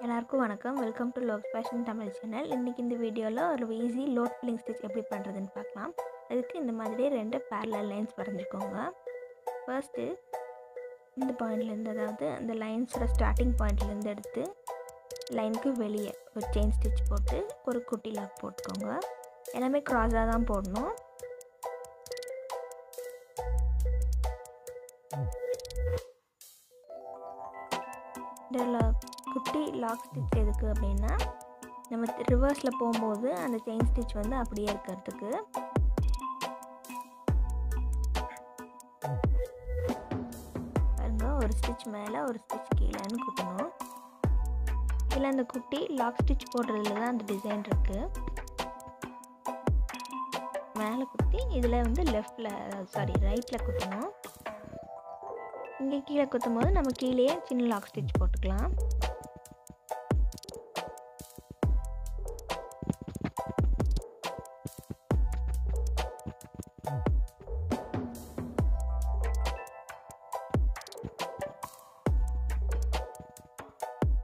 எல்லாருக்கும் வணக்கம். Welcome to logsfashion Tamil channel. இன்றைக்கி இந்த வீடியோவில் ஒரு ஈஸி லோட் ஃபில்லிங் ஸ்டிச் எப்படி பண்ணுறதுன்னு பார்க்கலாம். அதுக்கு இந்த மாதிரி 2 parallel லைன்ஸ் வரைஞ்சிக்கோங்க. ஃபர்ஸ்ட்டு இந்த பாயிண்ட்லேருந்து, அதாவது அந்த லைன்ஸோட ஸ்டார்டிங் பாயிண்ட்லேருந்து எடுத்து லைனுக்கு வெளியே ஒரு செயின் ஸ்டிச் போட்டு ஒரு குட்டி லாக் போட்டுக்கோங்க. எல்லாமே க்ராஸாக தான் போடணும். இதில் குட்டி லாக் ஸ்டிச் எதுக்கு அப்படின்னா, நம்ம ரிவர்ஸில் போகும்போது அந்த செயின் ஸ்டிச் வந்து அப்படியே இருக்கிறதுக்கு. பாருங்க, ஒரு ஸ்டிச் மேலே ஒரு ஸ்டிச் கீழேன்னு குத்தணும். இதில் அந்த குட்டி லாக் ஸ்டிச் போடுறதுல தான் அந்த டிசைன் இருக்குது. மேலே குத்தி இதில் வந்து ரைட்டில் குத்தணும். இங்கே கீழே குத்தும் போது நம்ம கீழேயே சின்ன லாக் ஸ்டிச் போட்டுக்கலாம்.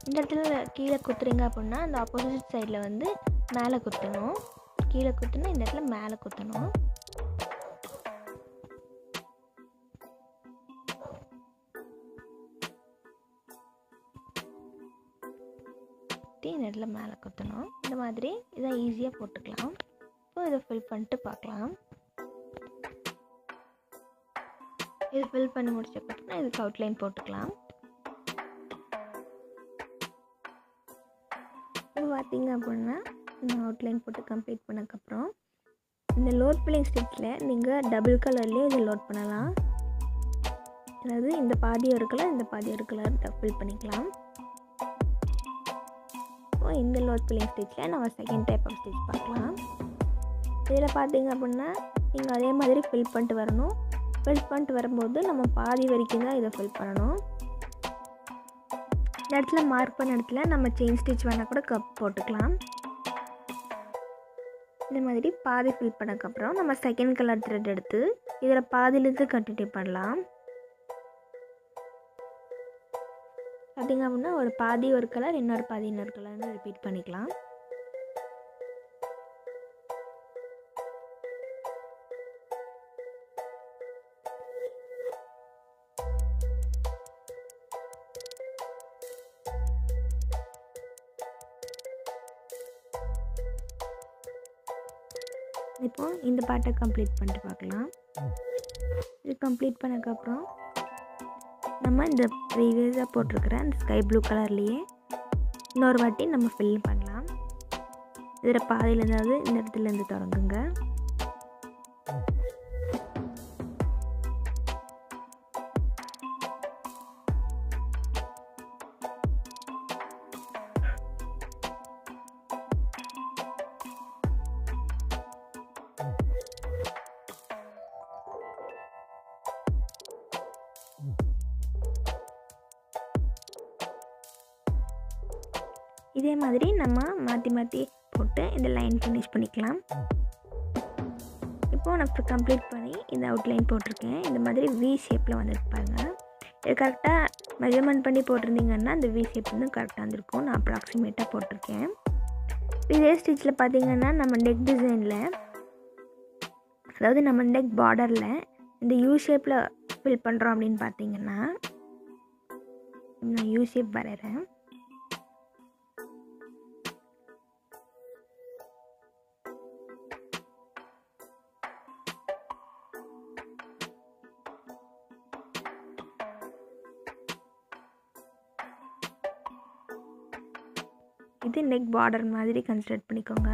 இந்த இடத்துல கீழே குத்துறீங்க அப்படின்னா அந்த ஆப்போசிட் சைடில் வந்து மேலே குத்தணும். கீழே குத்துனா இந்த இடத்துல மேலே குத்தணும். இந்த இடத்துல மேலே குத்தணும். இந்த மாதிரி இதை ஈஸியாக போட்டுக்கலாம். இப்போ இதை ஃபில் பண்ணிட்டு பார்க்கலாம். இது ஃபில் பண்ணி முடிச்சப்பறம் இதுக்கு அவுட்லைன் போட்டுக்கலாம். இப்போ பார்த்தீங்க அப்படின்னா இந்த அவுட்லைன் போட்டு கம்ப்ளீட் பண்ணக்கப்புறம் இந்த லோட் ஃபில்லிங் ஸ்டிச்சில் நீங்கள் டபுள் கலர்லேயே இதை லோட் பண்ணலாம். அதாவது இந்த பாதி ஒரு கலர், இந்த பாதி ஒரு கலர் ஃபில் பண்ணிக்கலாம். இந்த லோட் ஃபில்லிங் ஸ்டிச்சில் நம்ம செகண்ட் டைப் ஆஃப் ஸ்டிச் பார்க்கலாம். இதில் பார்த்தீங்க அப்படின்னா நீங்கள் அதே மாதிரி ஃபில் பண்ணிட்டு வரணும். ஃபில் பண்ணிட்டு வரும்போது நம்ம பாதி வரைக்கும் தான் இதை ஃபில் பண்ணணும். இந்த இடத்துல மார்க் பண்ண இடத்துல நம்ம செயின் ஸ்டிச் வேணால் கூட கப் போட்டுக்கலாம். இந்த மாதிரி பாதி ஃபில் பண்ணக்கப்புறம் நம்ம செகண்ட் கலர் த்ரெட் எடுத்து இதில் பாதியிலேருந்து கண்டினியூ பண்ணலாம். பார்த்திங்க அப்படின்னா ஒரு பாதி ஒரு கலர், இன்னொரு பாதி இன்னொரு கலர்னு ரிப்பீட் பண்ணிக்கலாம். இப்போ இந்த பார்ட்டை கம்ப்ளீட் பண்ணிட்டு பார்க்கலாம். இது கம்ப்ளீட் பண்ணக்கப்புறம் நம்ம இந்த ப்ரீவியஸாக போட்டிருக்கிற அந்த ஸ்கை ப்ளூ கலர்லேயே இன்னொரு வாட்டி நம்ம ஃபில் பண்ணலாம். இதில் பாதியிலேருந்தாவது இந்த இடத்துலேருந்து தொடங்குங்க. இதே மாதிரி நம்ம மாற்றி மாற்றி போட்டு இந்த லைன் ஃபினிஷ் பண்ணிக்கலாம். இப்போது நான் இப்போ கம்ப்ளீட் பண்ணி இந்த அவுட்லைன் போட்டிருக்கேன். இந்த மாதிரி வி ஷேப்பில் வந்துருப்பாங்க. இது கரெக்டாக மெஷர்மெண்ட் பண்ணி போட்டிருந்தீங்கன்னா இந்த வி ஷேப் வந்து கரெக்டாக வந்துருக்கும். நான் அப்ராக்சிமேட்டாக போட்டிருக்கேன். இதே ஸ்டிச்சில் பார்த்திங்கன்னா நம்ம நெக் டிசைனில், அதாவது நம்ம நெக் பார்டரில் இந்த யூ ஷேப்பில் ஃபில் பண்ணுறோம் அப்படின்னு பார்த்திங்கன்னா நான் யூ ஷேப் வரைகிறேன். இது நெக் பார்டர் மாதிரி கன்சிடர் பண்ணிக்கோங்க.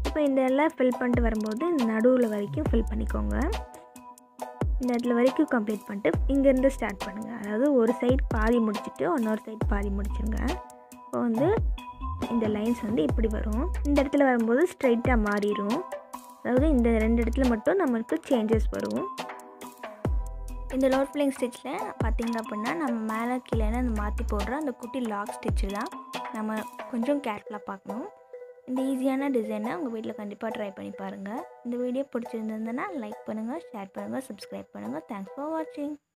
இப்போ இந்த எல்லாம் ஃபில் பண்ணிட்டு வரும்போது இந்த நடுவில் வரைக்கும் ஃபில் பண்ணிக்கோங்க. இந்த இடத்துல வரைக்கும் கம்ப்ளீட் பண்ணிட்டு இங்கேருந்து ஸ்டார்ட் பண்ணுங்கள். அதாவது ஒரு சைட் பாதி முடிச்சுட்டு இன்னொரு சைட் பாதி முடிச்சுருங்க. இப்போ வந்து இந்த லைன்ஸ் வந்து இப்படி வரும். இந்த இடத்துல வரும்போது ஸ்ட்ரைட்டாக மாறிடும். அதாவது இந்த 2 இடத்துல மட்டும் நம்மளுக்கு சேஞ்சஸ் வரும். இந்த லோட் ஃபில்லிங் ஸ்டிச்சில் பார்த்திங்க அப்படின்னா நம்ம மேலே கீழே அந்த மாற்றி போடுற அந்த குட்டி லாக் ஸ்டிச்சு தான் நம்ம கொஞ்சம் கேர்ஃபுல்லாக பார்க்கணும். இந்த ஈஸியான டிசைனை உங்கள் வீட்டில் கண்டிப்பாக ட்ரை பண்ணி பாருங்கள். இந்த வீடியோ பிடிச்சிருந்ததுன்னா லைக் பண்ணுங்கள், ஷேர் பண்ணுங்கள், சப்ஸ்கிரைப் பண்ணுங்கள். தேங்க்ஸ் ஃபார் வாட்சிங்.